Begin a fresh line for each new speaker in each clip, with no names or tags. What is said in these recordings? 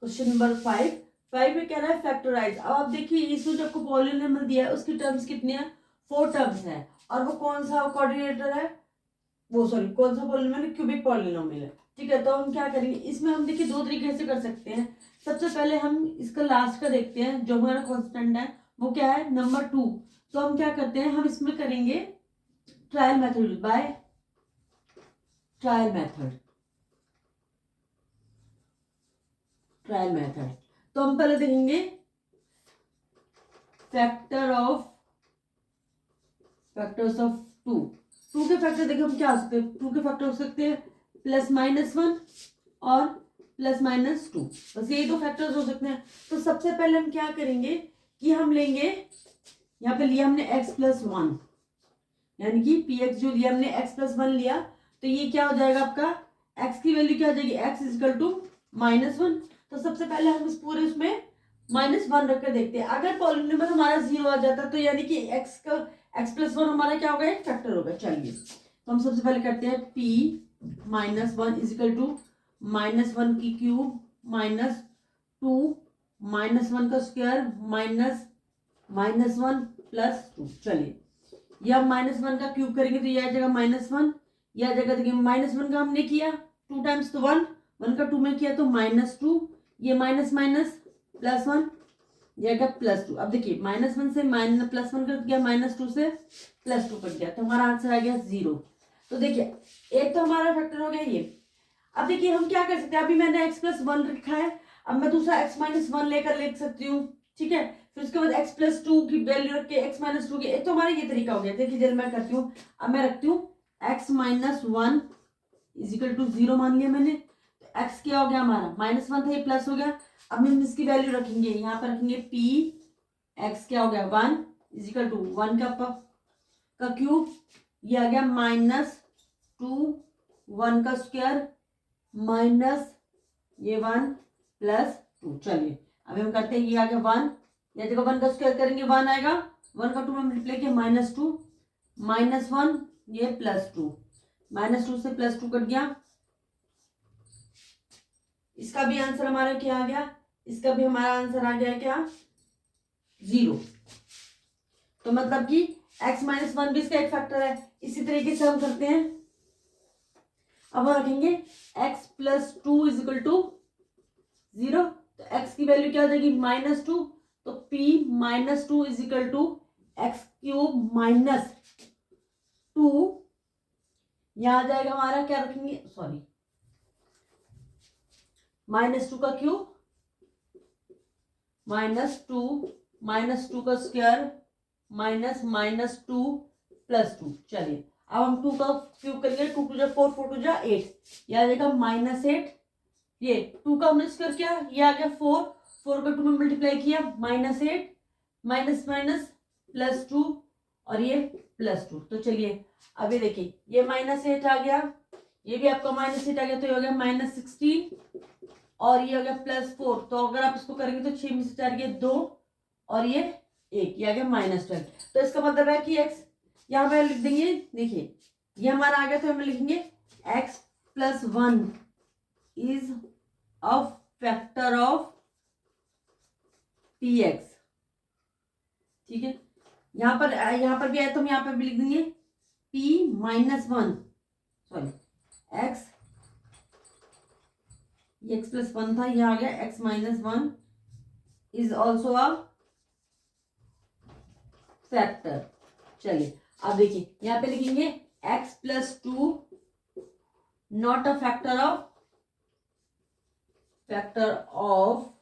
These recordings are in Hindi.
क्वेश्चन नंबर 5 में कह रहा है फैक्टराइज। अब आप देखिए इसमें जो आपको पॉलिनोमियल दिया है उसकी टर्म्स कितनी है, 4 टर्म्स है। और वो कौन सा कोऑर्डिनेटर है, वो सॉरी कौन सा पॉलिनोमियल, क्यूबिक पॉलिनोमियल है। ठीक है, तो हम क्या करेंगे इसमें, हम देखिए दो तरीके से कर सकते हैं। सबसे पहले हम इसका लास्ट का देखते हैं, जो हमारा कांस्टेंट है वो क्या है, नंबर 2। तो हम क्या करते हैं, हम इसमें करेंगे trial method, by trial method. Trial method तो हम पहले देखेंगे फैक्टर्स ऑफ 2 के फैक्टर देखिए हम क्या हो सकते हैं, 2 के फैक्टर हो सकते हैं +-1 और +-2, बस यही दो फैक्टर्स हो सकते हैं। तो सबसे पहले हम क्या करेंगे कि हम लेंगे, यहाँ पे लिया हमने x+1, यानी कि px जो लिया हमने x+1 लिया, तो ये क्या हो जाएगा आपका, x की वैल्यू क्या हो जाएगी, x =-1। तो सबसे पहले हम इस पूरे उसमें -1 रख कर देखते हैं। अगर पॉलिनोमियल हमारा 0 आ जाता है तो यानी कि x+1 हमारा क्या होगा, एक फैक्टर होगा। चलिए तो हम सबसे पहले करते हैं p -1 -1 की क्यूब -2 -1 का स्क्वायर -1 +2। चलिए ये हम -1 का क्यूब करेंगे तो ये आ जाएगा -1, यह जगह देखिए -1 का हमने किया 2 टाइम्स तो 1, 1 का 2 में किया तो -2, ये माइनस माइनस +1, यह गया +2। अब देखिए -1 से +1 कट गया, -2 से +2 कट गया, तो हमारा आंसर आ गया 0। तो देखिए एक तो हमारा फैक्टर हो गया ये। अब देखिए हम क्या कर सकते हैं, अभी मैंने x+1 लिखा है, अब मैं दूसरा x-1 लेकर लिख सकती हूँ। ठीक है, फिर उसके बाद x+2 की वैल्यू रख के x-2 की, एक तो हमारा ये तरीका हो गया। देखिए जब मैं करती हूँ, अब मैं रखती हूँ x-1 = 0 मान लिया मैंने, तो x क्या हो गया हमारा, -1 था ये प्लस हो गया। अब हम इसकी वैल्यू रखेंगे, यहाँ पर रखेंगे p, x क्या हो गया 1 = 1 का क्यूब, ये आ गया -2 1 का स्क्वायर माइनस ये 1 +2। चलिए अब हम करते हैं, ये आ गया 1, या जगह 1 का स्क्वायर करेंगे 1 आएगा, 1 का 2 में मल्टीप्लाई किया -2 -1 ये +2, -2 से +2 कट गया। इसका भी आंसर हमारा क्या आ गया, इसका भी हमारा आंसर आ गया क्या, 0। तो मतलब कि x-1 भी इसका एक फैक्टर है। इसी तरीके से हम करते हैं, अब हम रखेंगे x+2 = 0, तो x की वैल्यू क्या हो जाएगी -2, तो p -2 = x³ -2, यहां आ जाएगा हमारा क्या रखेंगे, सॉरी -2 का क्यूब -2 का स्क्वायर -2 +2। चलिए अब हम 2 का क्यूब करेंगे, 2 × 4 4 × 8, यह आ जाएगा -8, ये 2 का हमने स्क्वायर किया, ये आ गया 4, 4 का 2 में मल्टीप्लाई किया -8 माइनस +2 और ये +2। तो चलिए अभी देखिए ये -8 आ गया, ये भी आपका -8 आ गया, तो ये हो गया -16 और ये हो गया +4। तो अगर आप इसको करेंगे तो 6 में से 4 गए 2 और ये 1, ये आ गया -12। तो इसका मतलब है कि x यहाँ पे लिख देंगे, देखिए ये हमारा आ गया, तो हम लिखेंगे x+1 is a factor of px। ठीक है, यहाँ पर भी आया तो हम यहाँ पर भी लिख देंगे p-1, सॉरी x, ये x+1 था, यह आ गया x-1 is also a factor. चलिए अब देखिए यहाँ पे लिखेंगे x+2 not a factor of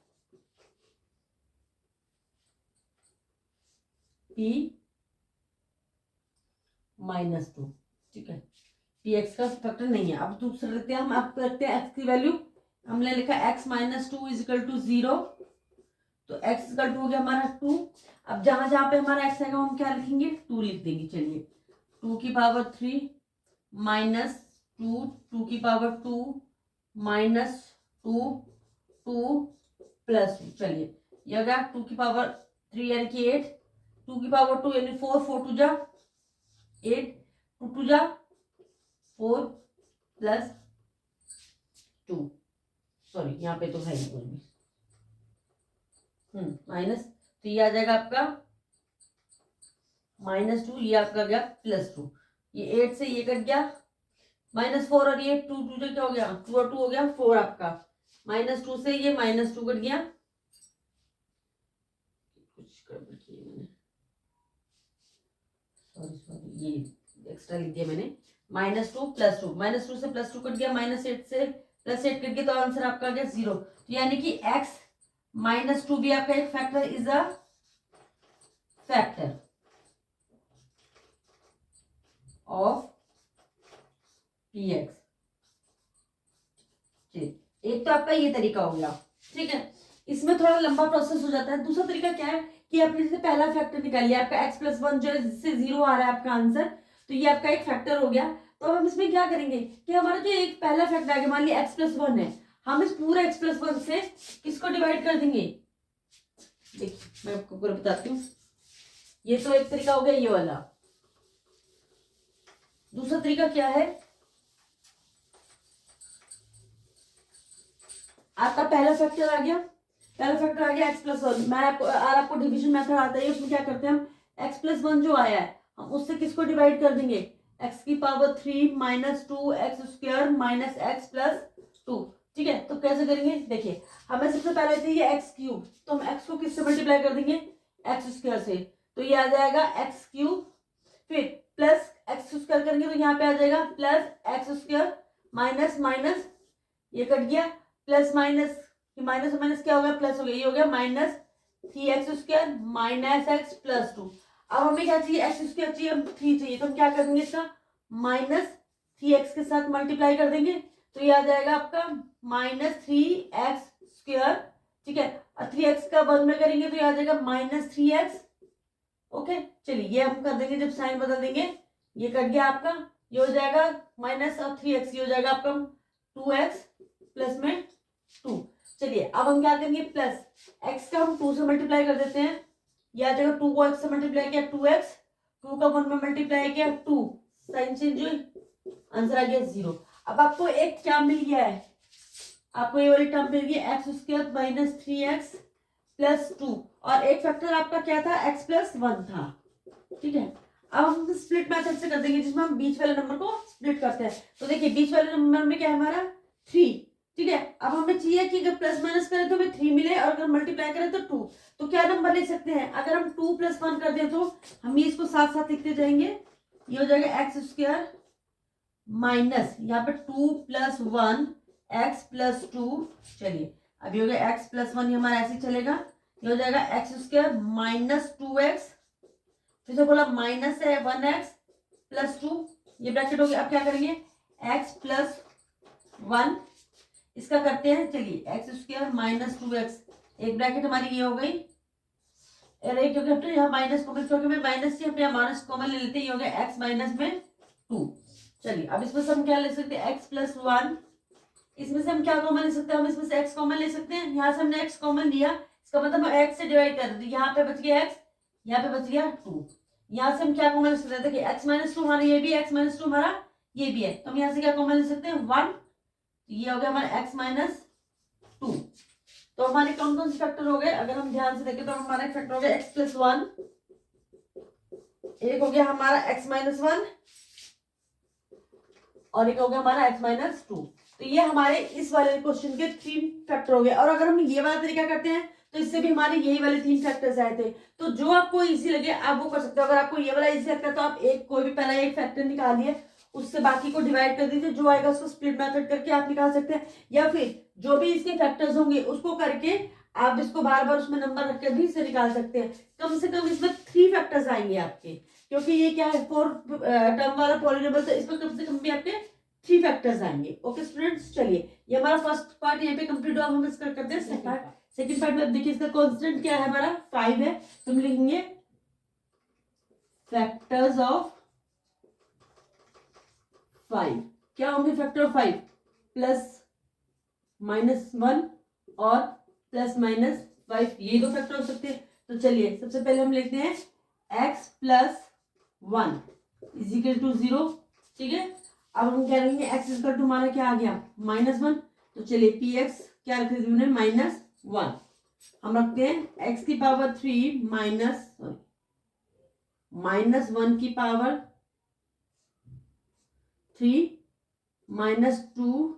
p-2। ठीक है, px का फैक्टर नहीं है। अब दूसरा लेते हैं हम, आपको रखते हैं x की वैल्यू, हमने लिखा x-2 = 0, तो x = 2 हो गया हमारा 2। अब जहां जहां पे हमारा x आएगा हम क्या लिखेंगे, 2 लिख देंगे। चलिए 2 की पावर 3 -2 2 की पावर 2 -2 2 +2। चलिए ये हो गया 2 की पावर 3 यानी कि 8, 2 की पावर 2 यानी 4, 4 2 जा 8, 2 2 जा 4 +2, सॉरी यहाँ पे तो है ही कुछ भी, माइनस, तो ये आ जाएगा आपका -2, ये आपका गया +2, ये 8 से ये कट गया, -4 और ये 2 2 से क्या हो गया, 2 और 2 हो गया 4 आपका, -2 से ये -2 कट गया, कुछ गड़बड़ की मैंने, सॉरी ये एक्स्ट्रा लिख दिया मैंने, -2 +2, -2 से +2 कट गया, -8 से +8 कट गया, तो आंसर आपका आ गया 0। तो यानी कि x -2 भी आपका एक factor, is a factor of px। एक तो आपका ये तरीका हो गया, ठीक है। इसमें थोड़ा लंबा प्रोसेस हो जाता है। दूसरा तरीका क्या है कि आपने जैसे पहला फैक्टर निकाल लिया, आपका x+1 जो है जिससे 0 आ रहा है आपका आंसर, तो ये आपका एक फैक्टर हो गया। तो हम इसमें क्या करेंगे कि हमारा जो एक पहला फैक्टर आ गया, मान लिया x+1 है, हम इस पूरा x+1 से किसको डिवाइड कर देंगे, देखिए मैं आपको पूरा बताती हूँ। ये तो एक तरीका हो गया ये वाला। दूसरा तरीका क्या है, आपका पहला फैक्टर आ गया, x+1, मैं आपको डिवीजन मेथड आता है, उसमें क्या करते हैं हम, x+1 जो आया है हम उससे किसको डिवाइड कर देंगे, x⁻³ -2x² -x+2, ठीक है। तो कैसे करेंगे, देखिए हमें सबसे पहले चाहिए x3, तो हम x को किससे मल्टीप्लाई कर देंगे, x² से, तो ये आ जाएगा x3, फिर प्लस x² करेंगे तो यहाँ पे आ जाएगा +x² माइनस माइनस ये कट गया, प्लस माइनस माइनस क्या हो गया, प्लस हो गया, ये हो गया -3x² -x+2। अब हमें क्या चाहिए, x² चाहिए, हम 3 चाहिए, तो हम क्या कर देंगे, इसका -3x के साथ मल्टीप्लाई कर देंगे, तो ये आ जाएगा आपका -3x², ठीक है। और 3x का वर्ग में करेंगे तो ये आ जाएगा -3x, ओके। चलिए ये हम कर देंगे, जब साइन बदल देंगे, ये कट गया आपका, ये हो जाएगा -3x, ये हो जाएगा आपका 2x प्लस में 2। चलिए अब हम क्या करेंगे, प्लस x का हम 2 से मल्टीप्लाई कर देते हैं, ये आ जाएगा 2 को x से मल्टीप्लाई किया 2x, 2 का 1 में मल्टीप्लाई किया 2, साइन चेंज हुई, आंसर आ गया 0। अब आपको एक क्या मिल गया है, आपको ये वाली टर्म मिल गई x² -3x+2, और एक फैक्टर आपका क्या था, x+1 था, ठीक है। अब हम स्प्लिट मेथड से कर देंगे, जिसमें हम बीच वाले नंबर को स्प्लिट करते हैं। तो देखिए बीच वाले नंबर में क्या है हमारा 3, ठीक है। अब हमें चाहिए कि अगर प्लस माइनस करें तो हमें 3 मिले, और अगर मल्टीप्लाई करें तो 2। तो क्या नंबर ले सकते हैं, अगर हम 2 + 1 कर दें तो हम ये इसको साथ साथ लिखते जाएंगे, ये हो जाएगा x² माइनस यहाँ पे 2 + 1 x+2। चलिए अब ये हो गया x+1, ये हमारा ऐसे चलेगा, ये हो जाएगा x² -2x, फिर से बोला माइनस है 1x+2, ये ब्रैकेट हो गया। अब क्या करेंगे, x+1 इसका करते हैं, चलिए x² -2x, एक ब्रैकेट हमारी ये हो गई, अरे क्योंकि यहाँ माइनस कॉमन, क्योंकि मैं माइनस से अपने माइनस कॉमन ले लेते हैं, ये हो गया x -2। चलिए अब इसमें से हम क्या ले सकते हैं, x+1, इसमें से हम क्या कॉमन ले सकते हैं, हम इसमें से x कॉमन ले सकते हैं, यहाँ से हमने x कॉमन लिया, इसका मतलब हम x से डिवाइड कर देते, यहाँ पे बच गया x, यहाँ पे बच गया 2, यहाँ से हम क्या कॉमन ले सकते हैं, देखिए x -2 हमारा ये भी, x -2 हमारा ये भी है, तो हम यहाँ से क्या कॉमन ले सकते हैं 1, ये हो गया हमारा x -2। तो हमारे कौन कौन से फैक्टर हो गए, अगर हम ध्यान से देखें तो हमारा एक फैक्टर हो गया x+1, एक हो गया हमारा x -1, और एक हो गया हमारा x -2। तो ये हमारे इस वाले क्वेश्चन के 3 फैक्टर हो गए। और अगर हम ये वाला तरीका करते हैं तो इससे भी हमारे यही वाले 3 फैक्टर्स आए थे। तो जो आपको इजी लगे आप वो कर सकते हो। अगर आपको ये वाला इजी लगता है तो आप एक कोई भी पहला एक फैक्टर निकालिए, उससे बाकी को डिवाइड कर दीजिए, जो आएगा उसको स्प्लिट मेथड करके आप निकाल सकते हैं, या फिर जो भी इसके फैक्टर्स होंगे उसको करके आप इसको बार बार उसमें नंबर रखकर भी इसे निकाल सकते हैं। कम से कम इसमें 3 फैक्टर्स आएंगे आपके, क्योंकि ये क्या है 4 टर्म वाला पॉलिनोमियल, तो इसमें कम से कम भी आपके 3 फैक्टर्स आएंगे। ओके स्टूडेंट्स, चलिए ये हमारा फर्स्ट पार्ट यहाँ पे कंप्लीट हुआ। हम इसका करते हैं सेकंड पार्ट में। देखिए इसका कांस्टेंट क्या है हमारा 5 है, तो हम लिखेंगे फैक्टर्स ऑफ 5। क्या होंगे फैक्टर ऑफ 5? +-1 और +-5, ये दो फैक्टर हो सकते हैं। तो चलिए सबसे पहले हम लिखते हैं x+1 = 0, ठीक है। अब हम क्या लिखेंगे, x = हमारा क्या आ गया -1, तो चलिए px क्या रख दीजिए -1। हम रखते हैं x की पावर 3 माइनस 1 की पावर 3 -2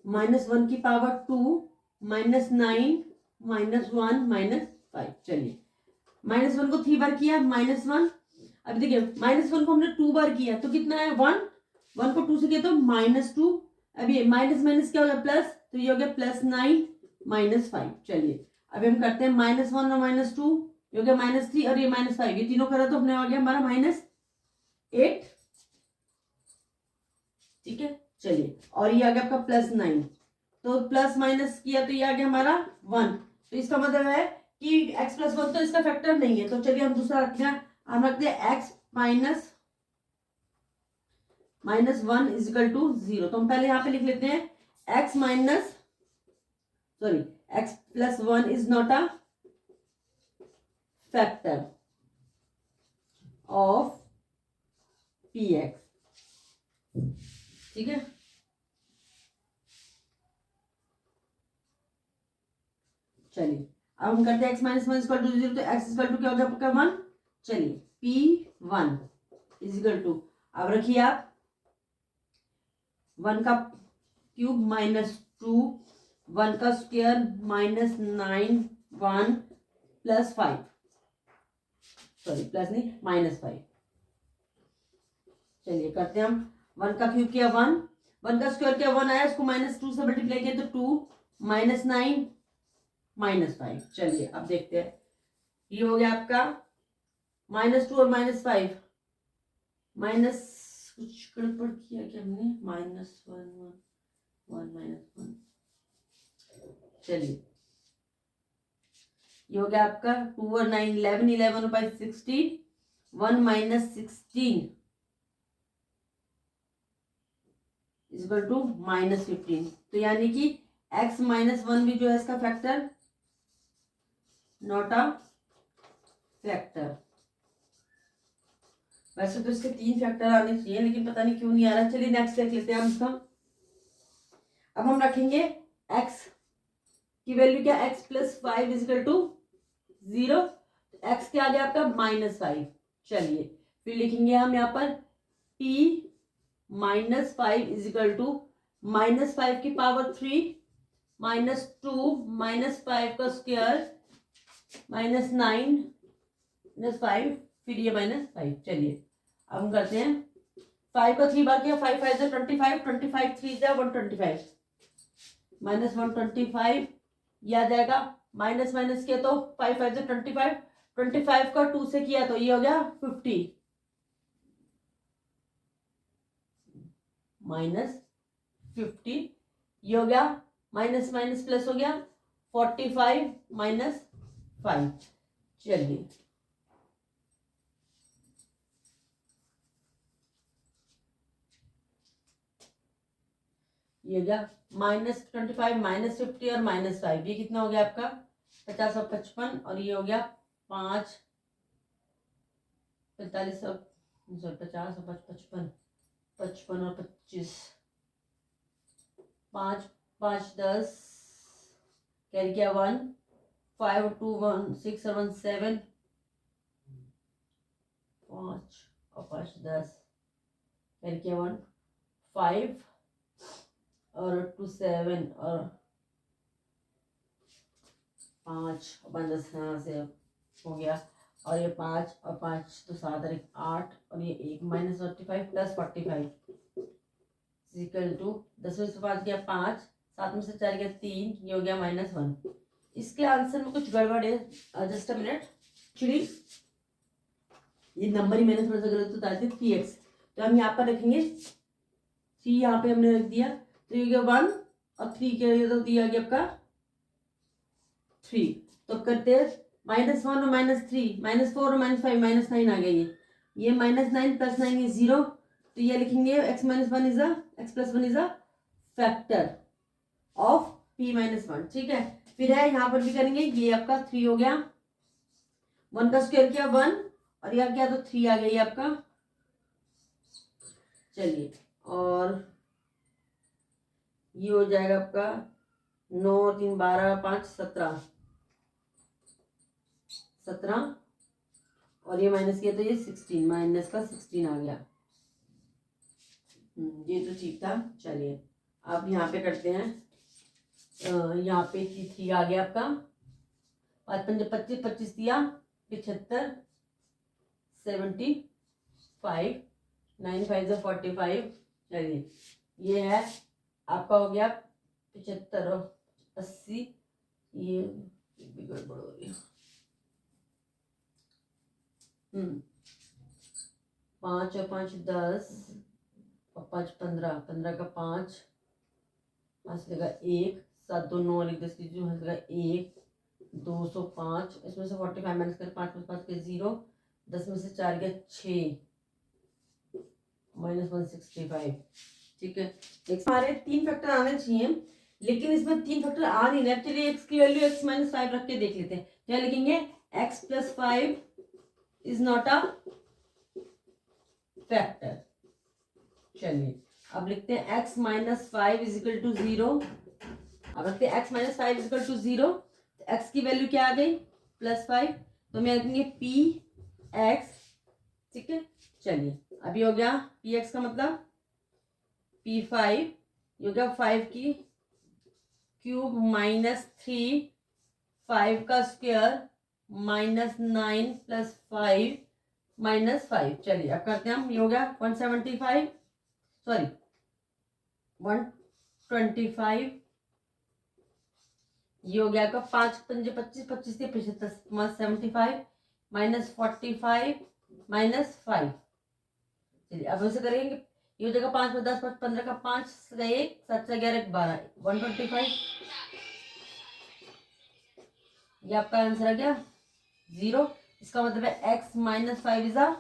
-1 की पावर 2 -9 -1 -5। चलिए -1 को 3 बार किया -1। अभी देखिए -1 को हमने 2 बार किया तो कितना है 1। 1 को 2 से किया तो -2। अब ये माइनस माइनस क्या हो गया प्लस, तो ये हो गया +9 -5। चलिए अभी हम करते हैं -1 और -2, ये हो गया -3 और ये -5, ये तीनों करा तो अपने आ गया हमारा -8। ठीक है चलिए, और ये आ गया आपका +9, तो प्लस माइनस किया तो ये आ गया हमारा 1। तो इसका मतलब है कि x + 1 तो इसका फैक्टर नहीं है। तो चलिए हम दूसरा रखते हैं, हम रखते हैं x -1 = 0। तो हम पहले यहाँ पे लिख लेते हैं x + 1 is not a factor of px। ठीक है, चलिए अब हम करते हैं x - 1 = 0, तो x = क्या हो गया आपका 1। चलिए p1 = अब रखिए आप 1 का क्यूब -2 1 का स्क्वायर -9 1 +5, सॉरी प्लस नहीं -5। चलिए करते हैं हम 1 का क्यूब किया 1, 1 का स्क्वायर किया 1 आया, उसको -2 से मल्टीप्लाई किया तो 2 -9 -5। चलिए अब देखते हैं, ये हो गया आपका -2 और -5 माइनस, कुछ गड़बड़ किया क्या हमने, -1 1 -1। चलिए ये हो गया आपका 2 और 9 11 11 और 5 16 1 -16 = -15। तो यानी कि x - 1 भी जो है इसका फैक्टर नॉट अ फैक्टर। वैसे तो इसके 3 फैक्टर आने चाहिए लेकिन पता नहीं क्यों नहीं आ रहा। चलिए नेक्स्ट देख लेते हैं हम इसका। अब हम रखेंगे x की वैल्यू क्या, x + 5 = 0। x क्या आ गया आपका -5। चलिए फिर लिखेंगे हम यहाँ पर p -5 = -5 की पावर 3 -2 -5 का स्क्वायर -9 -5 फिर ये -5। चलिए अब हम करते हैं 5 का 3 बार किया, 5 5 = 25 25 3 = 125 -125, ये आ जाएगा माइनस माइनस किया तो 5 5 = 25 25 का 2 से किया तो ये हो गया 50 -50, ये हो गया माइनस माइनस प्लस हो गया 45 -5। चलिए ये हो गया -25 -50 और -5, ये कितना हो गया आपका 50 और 55, और ये हो गया 5 45 और 50 और 55 55 और 25 5 5 10 कैरी किया 1 5 और 2 1 6 और 1 7 5 और 5 10 कैरी किया 1 5 और 2 7 और 5 और 10 यहाँ से हो गया, और ये 5 और 5 तो 7 और 1 8 और ये 1 -45 + 45 = 10 में से 5 गया 5 7 में से 4 गया 3, ये हो गया -1। इसके आंसर में कुछ गड़बड़ है, जस्ट अ मिनट। एक्चुअली ये नंबर ही मैंने थोड़ा सा गलत बता दिया 3x, तो हम यहाँ पर रखेंगे 3, यहाँ पे हमने रख दिया तो ये गया 1 और 3 के तो दिया गया आपका 3। तो करते हैं -1 और -3 -4 और -5 -9 आ गया, ये -9 + 9 is 0, तो ये लिखेंगे x - 1 is x + 1 is a factor of p - 1। ठीक है, फिर है यहाँ पर भी करेंगे, ये आपका 3 हो गया, 1 का स्क्वायर किया 1 और यह क्या तो 3 आ गया ये आपका। चलिए और ये हो जाएगा आपका 9 और 3 12, 5 17, 17 और ये माइनस किया तो ये 16, माइनस का 16 आ गया। ये तो ठीक था। चलिए अब यहाँ पे करते हैं। यहाँ पे 3 आ गया आपका, 5 5 25, 25 दिया 75, 75, 9 5 45। चलिए ये है आपका हो गया 75 और 80। ये भी गड़बड़ हो रही है। 5 और 5 10 और 5 15, 15 का 5, 5 लगा 1, 7 2 9 लिख 10 की 5 लगा 1, 205। इसमें से 45 माइनस कर 5 + 5 के 0, 10 में से 4 गया 6, -165। ठीक है, हमारे 3 फैक्टर आने चाहिए, लेकिन इसमें 3 फैक्टर आ नहीं रहे। चलिए x की वैल्यू x - 5 रख के देख लेते हैं। क्या लिखेंगे? x + 5 is not a factor. चलिए अब लिखते हैं x - 5 = 0। अब रखते हैं x - 5 = 0। तो x की वैल्यू क्या आ गई? +5। तो मैं लिखेंगे px। ठीक है, चलिए अभी हो गया px का मतलब p5, ये हो गया 5 की क्यूब -3, 5 का स्क्वायर -9 + 5 -5। चलिए अब करते हैं हम। ये हो गया 175, सॉरी 125। ये हो गया आपका 5 5 25, 25 से 75, 75 -45 -5। चलिए अब ऐसे करेंगे। ये हो जाएगा 5 + 10 + 15 का 5 1, 7 से 11 12, 125। ये आपका आंसर आ गया 0। इसका मतलब है x - 5 इज अ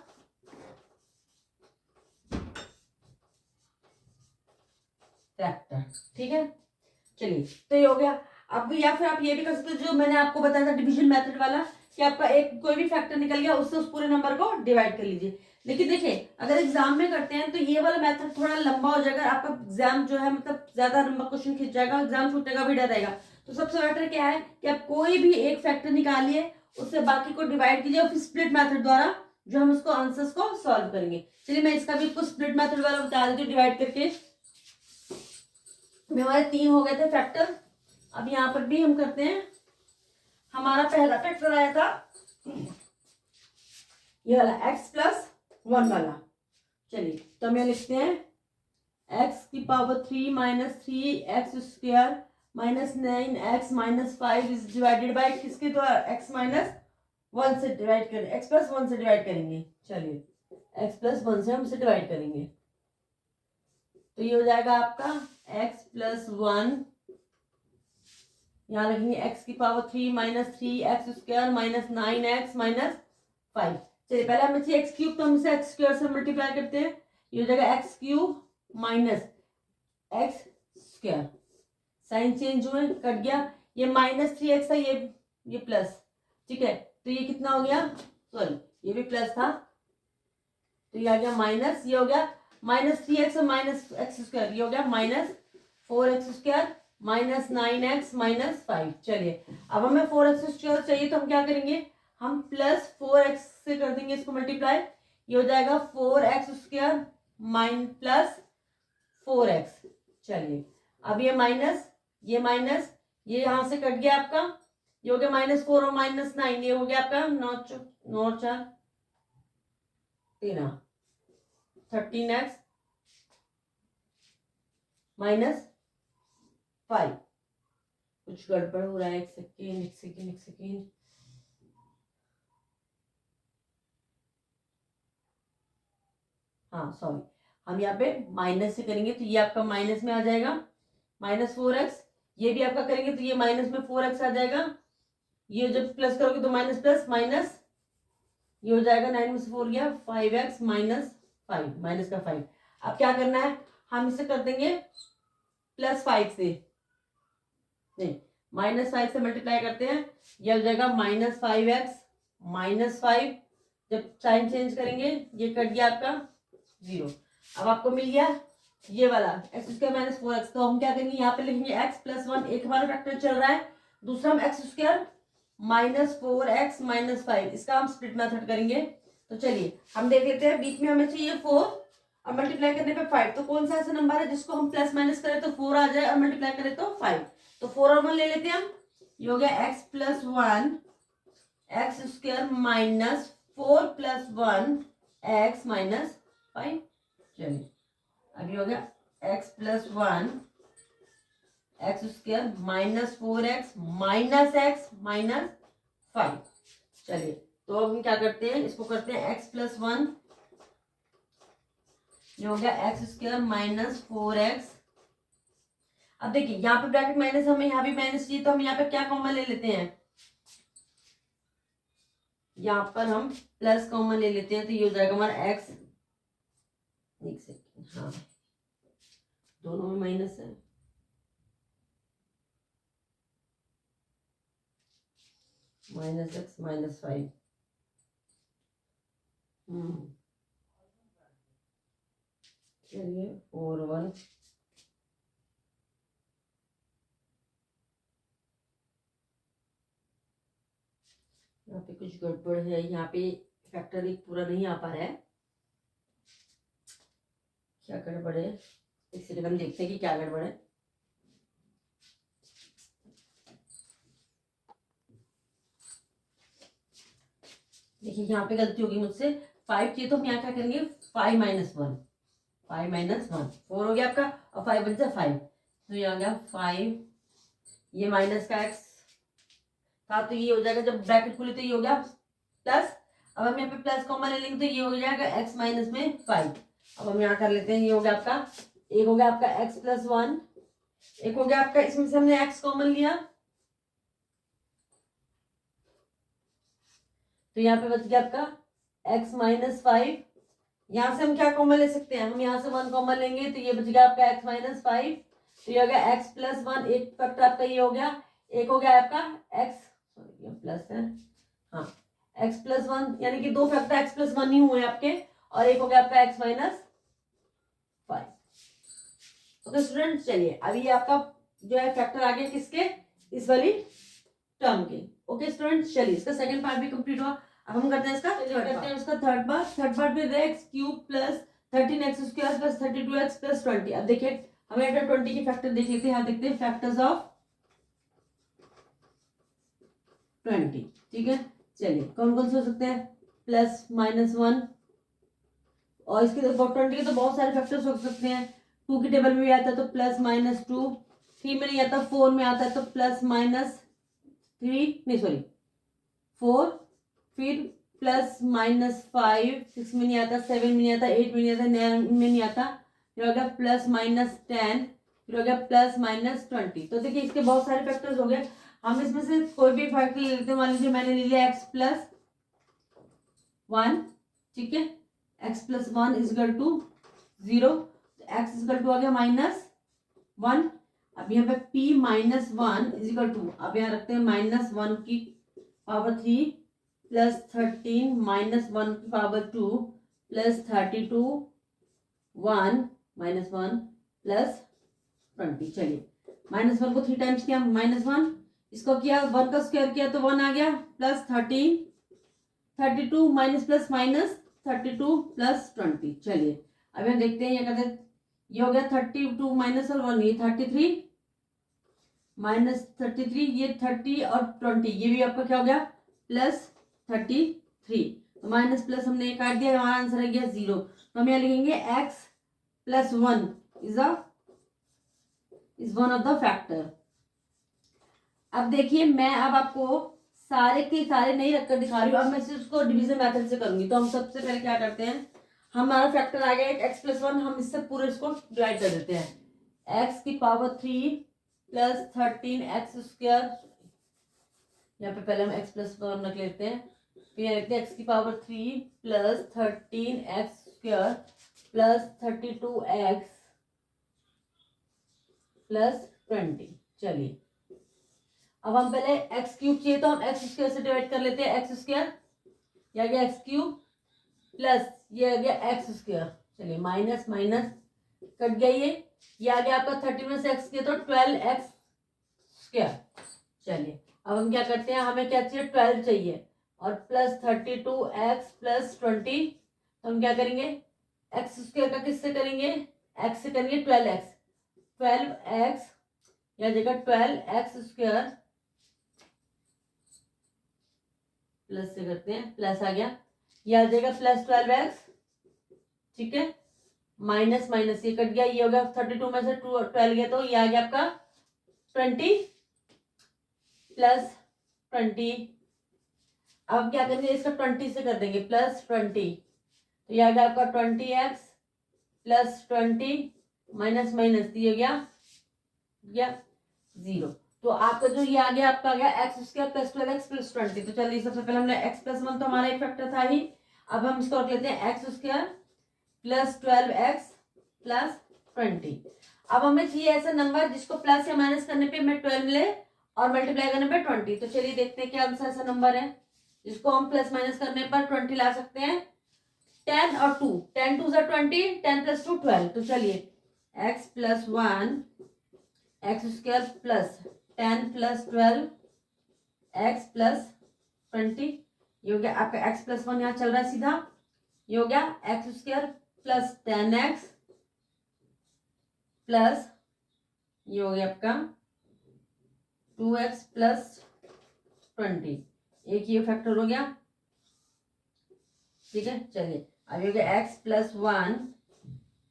फैक्टर। ठीक है, चलिए तो ये हो गया। अब या फिर आप ये भी कर सकते हो जो मैंने आपको बताया था डिवीजन मेथड वाला, कि आपका एक कोई भी फैक्टर निकल गया उससे उस पूरे नंबर को डिवाइड कर लीजिए। लेकिन देखिए अगर एग्जाम में करते हैं तो ये वाला मेथड थोड़ा लंबा हो जाएगा, आपका एग्जाम जो है मतलब ज्यादा लंबा क्वेश्चन खींच जाएगा, एग्जाम छूटने का भी डर रहेगा। तो सबसे बेटर क्या है कि आप कोई भी एक फैक्टर निकालिए, उससे बाकी को डिवाइड कीजिए और फिर स्प्लिट मेथड द्वारा जो हम उसको आंसर्स को सॉल्व करेंगे। चलिए मैं इसका भी आपको स्प्लिट मेथड वाला बता देती हूँ डिवाइड करके। हमारे 3 हो गए थे फैक्टर। अब यहाँ पर भी हम करते हैं। हमारा पहला फैक्टर आया था ये वाला x + 1 वाला। चलिए तो हम लिखते हैं x³ 3 - 3x² -9x - 5 is divided by किसके द्वारा? x - 1 से डिवाइड करें, x + 1 से डिवाइड करेंगे। चलिए x + 1 से हम इसे डिवाइड करेंगे तो ये हो जाएगा आपका x + 1। यहाँ लिखेंगे x³ 3 - 3x² -9x - 5। चलिए पहले हम इसे x³ तो हम इसे x² से मल्टीप्लाई करते हैं। ये हो जाएगा x³ - x²। साइन चेंज हुए, कट गया। ये -3x था, ये प्लस। ठीक है, तो ये कितना हो गया? सॉरी ये भी प्लस था, तो ये आ गया माइनस। ये हो गया -3x और -x², ये हो गया -4x² -9x - 5। चलिए अब हमें 4x² चाहिए तो हम क्या करेंगे? हम +4x से कर देंगे इसको मल्टीप्लाई। ये हो जाएगा 4x² +4x। चलिए अब ये माइनस, ये माइनस, ये यहां से कट गया आपका। ये हो गया -4 और -9, ये हो गया आपका 9 4 13, 13x -5। कुछ गड़बड़ हो रहा है, एक सेकेंड। हाँ सॉरी, हम यहाँ पे माइनस से करेंगे तो ये आपका माइनस में आ जाएगा -4x। ये भी आपका करेंगे तो ये माइनस में 4x आ जाएगा। ये जब प्लस करोगे तो माइनस प्लस माइनस, ये हो जाएगा 9 में से 4 गया 5x - 5, माइनस का 5। अब क्या करना है? हम इसे कर देंगे +5 से, नहीं -5 से मल्टीप्लाई करते हैं। ये हो जाएगा -5x -5। जब साइन चेंज करेंगे ये कट गया आपका 0। अब आपको मिल गया ये वाला एक्स स्क्वायर माइनस 4x, तो हम क्या करेंगे यहाँ पे लिखेंगे x प्लस 1, एक हमारा फैक्टर चल रहा है, दूसरा हम x square minus 4x minus 5, इसका हम स्प्लिट मेथड करेंगे। तो चलिए हम देख लेते हैं, बीच में हमें चाहिए 4 और मल्टीप्लाई करने पे 5, तो कौन सा ऐसा नंबर है जिसको हम प्लस माइनस करें तो 4 आ जाए और मल्टीप्लाई करें तो 5, तो 4 और 1 ले लेते हैं हम, ये हो गया x plus 1 x square minus 4 plus 1 x minus 5। चलिए अभी हो गया x plus 1 x square minus 4x minus x minus 5। चलिए तो अब हम क्या करते हैं, इसको करते हैं x प्लस 1, ये हो गया एक्स स्क्वायर माइनस 4x। अब देखिए यहाँ पे ब्रैकेट माइनस, हमें यहाँ भी माइनस चाहिए, तो हम यहाँ पे क्या कॉमन ले लेते हैं, यहाँ पर हम प्लस कॉमन ले लेते हैं, तो ये हो जाएगा हमारा x, एक सेकेंड, हाँ दोनों में माइनस है, माइनस एक्स माइनस 5। चलिए 4 1, यहाँ पे कुछ गड़बड़ है, यहाँ पे फैक्टर एक पूरा नहीं आ पा रहा है, क्या गड़बड़ है, एक सेकंड हम देखते हैं कि क्या गड़बड़ है। देखिए यहाँ पे गलती होगी मुझसे, 5 चाहिए तो हम यहाँ क्या करेंगे 5 माइनस 1, 5 माइनस 1 4 हो गया आपका, और 5 बन जाए 5, तो ये आ गया 5, ये माइनस का x था तो ये हो जाएगा, जब ब्रैकेट खुली तो ये हो गया प्लस, अब हम यहाँ पे प्लस कॉमन ले लेंगे तो ये हो जाएगा x माइनस में 5। अब हम यहाँ कर लेते हैं, ये हो गया आपका, एक हो गया आपका x प्लस 1, एक हो गया आपका, इसमें से हमने x कॉमन लिया तो यहाँ पे बच गया आपका x माइनस 5, यहाँ से हम क्या कॉमन ले सकते हैं, हम यहाँ से 1 कॉमन लेंगे तो ये बच गया आपका x माइनस 5, तो ये हो गया x प्लस 1, एक फैक्टर आपका ये हो गया, एक हो गया आपका x, सॉरी ये प्लस है, हाँ x प्लस 1, यानी कि दो फैक्टर x प्लस 1 ही हुए आपके, और एक हो गया आपका x माइनस 5। ओके स्टूडेंट, चलिए अभी ये आपका जो है फैक्टर आ गया किसके, इस वाली टर्म के। ओके स्टूडेंट, चलिए इसका सेकंड पार्ट भी कंप्लीट हुआ, अब हम करते हैं इसका थर्ड पार्ट में x cube plus 13x square plus 32x plus 20। अब देखिए हमें अंडर 20 के फैक्टर देख लेते हैं, यहाँ देखते हैं फैक्टर्स ऑफ 20, ठीक है। चलिए कौन कौन से हो सकते हैं, प्लस माइनस 1, और इसके 20 के तो बहुत सारे फैक्टर्स हो सकते हैं, 2 की टेबल में भी आता है तो प्लस माइनस 2, 3 में नहीं आता, 4 में आता है तो प्लस माइनस 3, नहीं सॉरी 4, फिर प्लस माइनस 5, 6 में नहीं आता, 7 में नहीं आता, 8 में नहीं आता, 9 में नहीं आता, फिर हो गया प्लस माइनस 10, फिर हो गया प्लस माइनस 20। तो देखिए इसके बहुत सारे फैक्टर्स हो गए, हम इसमें से कोई भी फैक्टर ले लेते हैं, मान लीजिए मैंने ले लिया एक्स प्लस 1, ठीक है, x plus 1 is equal to 0, x is equal to आ गया माइनस 1, अब यहाँ पे p माइनस 1 इजगल टू, अब यहाँ रखते हैं माइनस 1 की पावर 3 प्लस 13 माइनस 1 की पावर 2 प्लस 32 1 माइनस 1 प्लस 20। चलिए माइनस 1 को 3 टाइम्स किया माइनस 1, इसको किया 1 का स्क्वायर किया तो 1 आ गया, plus 13 32 minus plus minus 32 plus 20। चलिए अब हम देखते हैं, ये कहते हैं ये हो गया 32 माइनस और 1, ये 33 माइनस 33, ये 30 और 20, ये भी आपका क्या हो गया प्लस 33, तो माइनस प्लस हमने काट दिया, हमारा आंसर आ गया 0। तो हम यहाँ लिखेंगे x plus 1 is one of the factor. अब देखिए मैं अब आपको सारे के सारे नहीं रखकर दिखा रही हूँ, अब मैं सिर्फ उसको डिवीजन मेथड से करूंगी। तो हम सबसे पहले क्या करते हैं, हमारा फैक्टर आ गया x प्लस 1, हम इससे पूरे इसको डिवाइड कर देते हैं, x की पावर 3 प्लस 13x स्क्वायर, यहाँ पे पहले हम x प्लस 1 रख लेते हैं, फिर यहाँ लिखते हैं x की power 3 plus 13x square plus 32x plus 20। चलिए अब हम पहले एक्स क्यूब चाहिए तो हम एक्स स्क्वायर से डिवाइड कर लेते हैं, एक्स स्क्वायर ये आ गया एक्स क्यूब प्लस ये आ गया एक्स स्क्वायर, चलिए माइनस माइनस कट गया ये आ गया आपका 30 में से x किया तो 12x²। चलिए अब हम क्या करते हैं, हमें क्या चाहिए, 12 चाहिए और प्लस 32x प्लस 20, तो हम क्या करेंगे, x² का किससे करेंगे, x से करेंगे 12x या जगह 12x² प्लस से करते हैं, प्लस आ गया, ये आ जाएगा प्लस 12x, ठीक है, माइनस माइनस ये कट गया, ये हो गया 32 में से 12 गया तो ये आ गया आपका 20 प्लस 20। अब क्या करेंगे, इसका 20 से कर देंगे प्लस 20, तो ये आ गया आपका 20x प्लस 20 माइनस माइनस ये हो गया 0। तो आपका जो ये आ गया, आपका आ गया x² प्लस 12x प्लस 20। तो चलिए सबसे पहले हमने x प्लस 1 तो हमारा एक फैक्टर था ही, अब हम इसको रख लेते हैं x² प्लस 12x प्लस 20। अब हमें चाहिए ऐसा नंबर जिसको प्लस या माइनस करने पे हमें 12 मिले और मल्टीप्लाई करने पे 20। तो चलिए देखते हैं क्या आंसर ऐसा नंबर है जिसको हम प्लस माइनस करने पर 20 ला सकते हैं। 10 और 2, 10 2 20, 10 प्लस 2 12। तो चलिए x plus 1 x² plus 10 plus 12 x plus 20, ये हो गया आपका x प्लस 1 यहाँ चल रहा है सीधा, ये हो गया x² प्लस 10x प्लस ये हो गया आपका 2x प्लस 20, एक ये फैक्टर हो गया, ठीक है। चलिए अब ये हो गया x प्लस 1,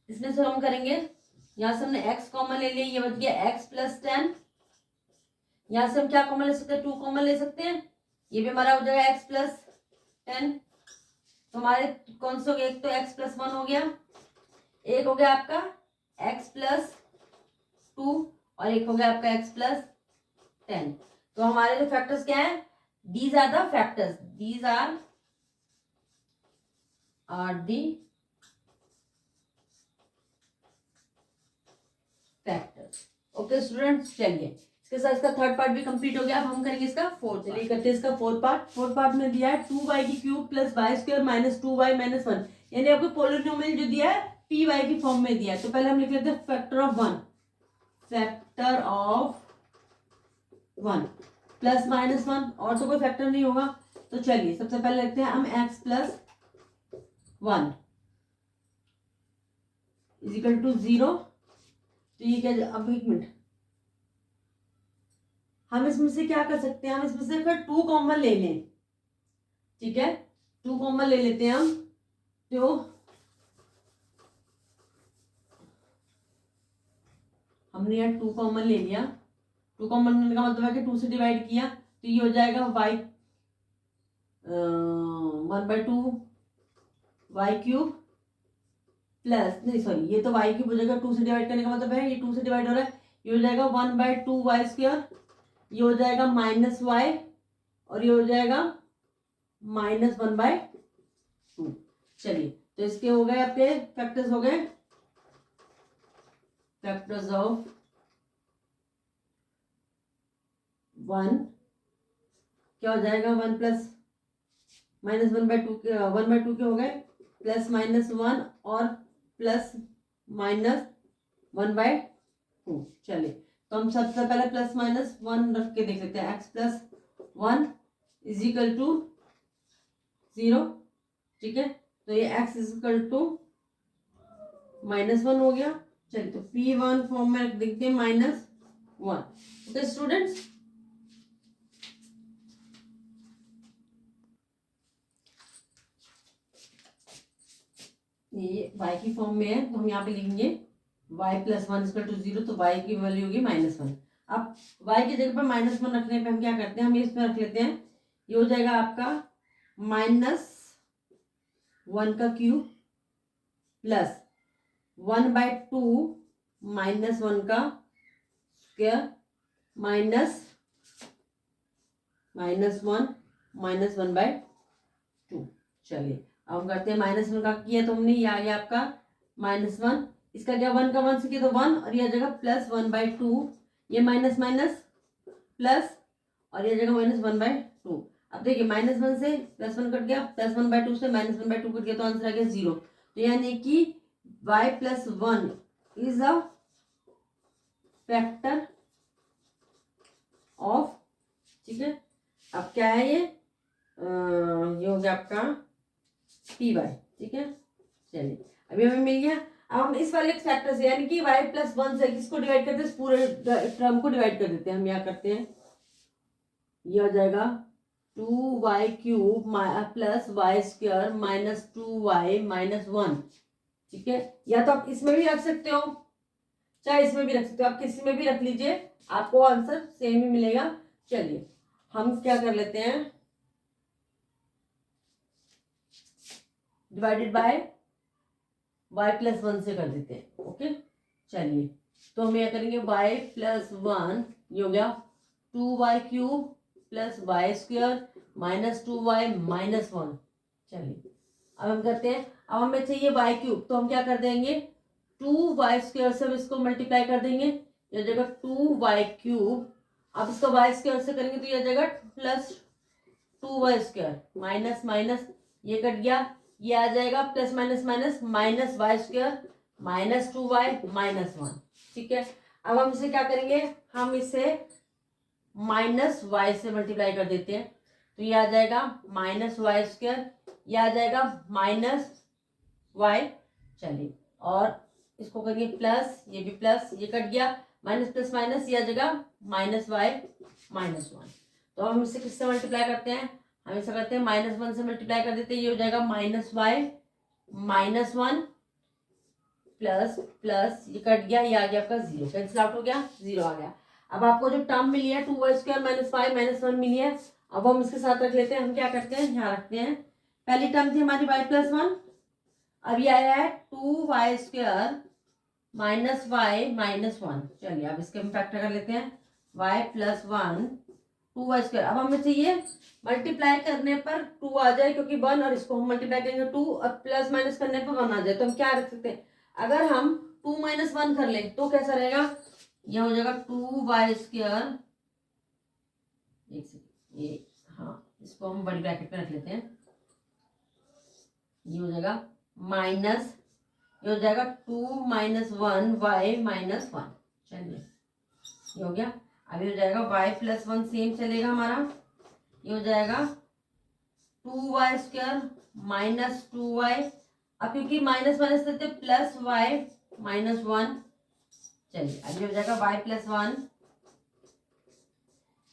इसमें से हम करेंगे, यहाँ से हमने x कॉमन ले लिया, ये बच गया x प्लस 10, यहाँ से हम क्या कॉमन ले सकते हैं, 2 कॉमन ले सकते हैं, ये भी हमारा हो जाएगा x प्लस 10। तो हमारे कौन से हो गया, एक तो x प्लस 1 हो गया, एक हो गया आपका x प्लस 2 और एक हो गया आपका x प्लस 10। तो हमारे जो फैक्टर्स क्या है, these are the factors, these are the factors. Okay students, चलिए इसके साथ इसका थर्ड पार्ट भी कंप्लीट हो गया। अब हम करेंगे इसका फोर्थ, चलिए करते हैं इसका फोर्थ पार्ट। फोर्थ पार्ट में दिया है 2y³ plus y² minus 2y minus 1, यानी आपको पोलिनोमियल जो दिया है py की फॉर्म में दिया है। तो पहले हम लिख लेते हैं factor of 1, factor of 1 plus minus 1, और तो कोई फैक्टर नहीं होगा। तो चलिए सबसे पहले लिखते हैं हम x plus 1 is equal to 0। तो ये क्या, अब एक मिनट, हम इसमें से क्या कर सकते हैं, हम इसमें से फिर 2 कॉमन ले लें, ठीक है, 2 कॉमन ले लेते हैं हम। तो हमने यहाँ 2 कॉमन ले लिया, 2 कॉमन लेने का मतलब है कि 2 से डिवाइड किया, तो ये हो जाएगा y 1/2 y³ प्लस, नहीं सॉरी, ये तो y³ हो जाएगा, 2 से डिवाइड करने का मतलब है ये 2 से डिवाइड हो रहा है, ये हो जाएगा 1/2 y², ये हो जाएगा माइनस y और ये हो जाएगा माइनस 1/2। चलिए तो इसके हो गए आपके फैक्टर्स, हो गए फैक्टर्स ऑफ 1, क्या हो जाएगा 1 प्लस माइनस 1/2 के हो गए, प्लस माइनस 1 और प्लस माइनस 1/2। चलिए तो हम सबसे पहले प्लस माइनस 1 रख के देख लेते हैं, x plus 1 is equal to 0, ठीक है। तो ये x इज इक्वल टू -1 हो गया। चलिए तो p1 फॉर्म में रख देते हैं -1। ओके स्टूडेंट्स, ये y की फॉर्म में है, तो हम यहाँ पे लिखेंगे y प्लस 1 इक्वल टू 0, तो y की वैल्यू होगी -1। अब y की जगह पर -1 रखने पे हम क्या करते हैं, हम इसमें रख लेते हैं, ये हो जाएगा आपका -1³ प्लस 1/2 -1 का स्क्वायर माइनस -1 -1/2। चलिए अब हम करते हैं -1 का किया तो हमने, ये आ गया आपका -1, इसका क्या 1 का 1 से किया तो 1 और यह जगह प्लस 1/2, ये माइनस माइनस प्लस और यह जगह -1/2। अब देखिए -1 से +1 कट गया, प्लस 1/2 से -1/2 कट गया, तो आंसर आ गया 0। तो यानी कि y plus 1 is a factor of, ठीक है। अब क्या है ये हो गया आपका पी वाई, ठीक है। चलिए अभी हमें मिल गया। अब हम इस वाले फैक्टर से यानी कि y प्लस 1 से किसको डिवाइड करते हैं, पूरे टर्म को डिवाइड कर देते हैं। हम यहाँ करते हैं, ये हो जाएगा 2y cube plus y square minus 2y minus 1, ठीक है। या तो आप इसमें भी रख सकते हो, चाहे इसमें भी रख सकते हो, आप किसी में भी रख लीजिए, आपको आंसर सेम ही मिलेगा। चलिए हम क्या कर लेते हैं, डिवाइडेड बाय y प्लस 1 से कर देते हैं, ओके। चलिए तो हम यह करेंगे y प्लस 1, ये हो गया 2y cube plus y square minus 2y minus 1। चलिए अब हम करते हैं, अब हमें चाहिए y क्यूब, तो हम क्या कर देंगे 2y स्क्वायर से हम इसको मल्टीप्लाई कर देंगे, यह जगह 2y क्यूब। अब इसको y स्क्वायर से करेंगे तो यह जगह plus 2y square minus minus ये कट गया, ये आ जाएगा plus minus minus minus y square minus 2y minus 1, ठीक है। अब हम इसे क्या करेंगे, हम इसे माइनस वाई से मल्टीप्लाई कर देते हैं, तो ये आ जाएगा माइनस वाई स्क्वायर, ये आ जाएगा माइनस वाई। चलिए और इसको करेंगे प्लस, ये भी प्लस, ये कट गया, माइनस प्लस माइनस, ये आ जाएगा माइनस वाई माइनस 1। तो हम इसे किससे मल्टीप्लाई करते हैं, हम ऐसा करते हैं माइनस 1 से मल्टीप्लाई कर देते हैं, ये हो जाएगा minus y minus 1 plus plus, ये कट गया, ये आ गया आपका 0, कैंसिल आउट हो गया, 0 आ गया। अब आपको जो टर्म मिली है 2y स्क्वायर माइनस 5 माइनस 1 मिली है, अब हम इसके साथ रख लेते हैं। हम क्या करते हैं, यहाँ रखते हैं, पहली टर्म थी हमारी y प्लस 1, अब ये आया है 2y square minus y minus 1। चलिए अब इसके हम फैक्टर कर लेते हैं, y प्लस 1 2y स्क्वायर। अब हमें चाहिए मल्टीप्लाई करने पर 2 आ जाए, क्योंकि 1 और इसको हम मल्टीप्लाई करेंगे 2 और प्लस माइनस करने पर 1 आ जाए, तो हम क्या रख सकते हैं, अगर हम 2 माइनस 1 कर ले तो कैसा रहेगा, यह हो जाएगा 2y स्क्वायर, एक सेकेंड, ये हाँ इसको हम बड़ी ब्रैकेट में रख लेते हैं, ये हो जाएगा माइनस, ये हो जाएगा 2 माइनस 1 y माइनस 1। चलिए ये हो गया। अभी हो जाएगा y प्लस 1 सेम चलेगा हमारा, ये हो जाएगा 2y स्क्वायर माइनस 2y, अब क्योंकि माइनस माइनस देते प्लस y माइनस 1। चलिए अभी हो जाएगा y प्लस 1,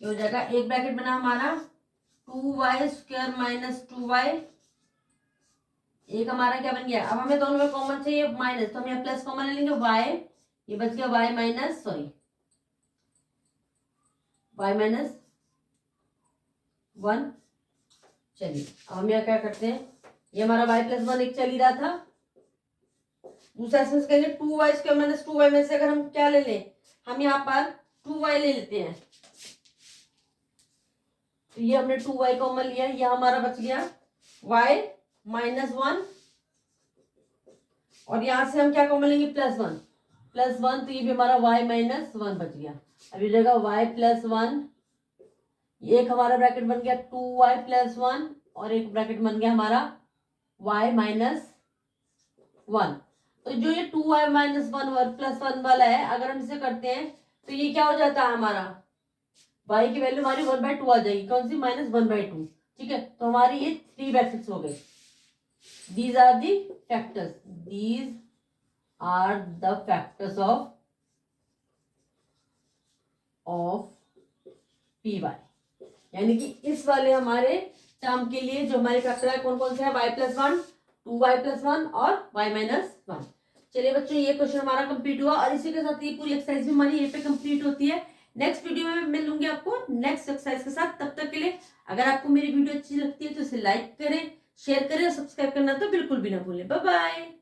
ये हो जाएगा, एक ब्रैकेट बना हमारा 2y स्क्वायर माइनस 2y, एक हमारा क्या बन गया। अब हमें दोनों में कॉमन चाहिए माइनस, तो हम यहाँ प्लस कॉमन ले लेंगे, y ये बच गया y minus sorry y minus 1। चलिए अब हम यहाँ क्या करते हैं, ये हमारा y प्लस 1 एक चल ही रहा था, दूसरा इसमें कहेंगे 2y स्क्वायर माइनस 2y में से अगर हम क्या ले लें, हम यहाँ पर 2y ले लेते हैं, तो ये हमने 2y कॉमन लिया, ये हमारा बच गया y माइनस 1, और यहां से हम क्या कॉमन लेंगे प्लस 1 प्लस 1, तो ये भी हमारा y माइनस 1 बच गया। अभी जगह y प्लस 1, एक हमारा ब्रैकेट बन गया 2y प्लस 1, और एक ब्रैकेट बन गया हमारा y माइनस 1। तो जो ये 2y माइनस 1 प्लस 1 वाला है, अगर हम इसे करते हैं तो ये क्या हो जाता है, हमारा y की वैल्यू हमारी 1/2 आ जाएगी, कौन सी माइनस 1/2, ठीक है। तो हमारी ये 3 ब्रैकेट्स हो गए। These are the factors. These are the factors of py, यानी कि इस वाले हमारे टर्म के लिए जो हमारे फैक्टर है कौन कौन से है, y प्लस 1 2y प्लस 1 और y माइनस 1। चलिए बच्चों ये क्वेश्चन हमारा कंप्लीट हुआ, और इसी के साथ ये पूरी एक्सरसाइज भी हमारी ये पे कंप्लीट होती है। नेक्स्ट वीडियो में मैं मिलूंगी आपको नेक्स्ट एक्सरसाइज के साथ। तब तक के लिए अगर आपको मेरी वीडियो अच्छी लगती है तो इसे लाइक करें, शेयर करें और सब्सक्राइब करना तो बिल्कुल भी ना भूलें। Bye bye.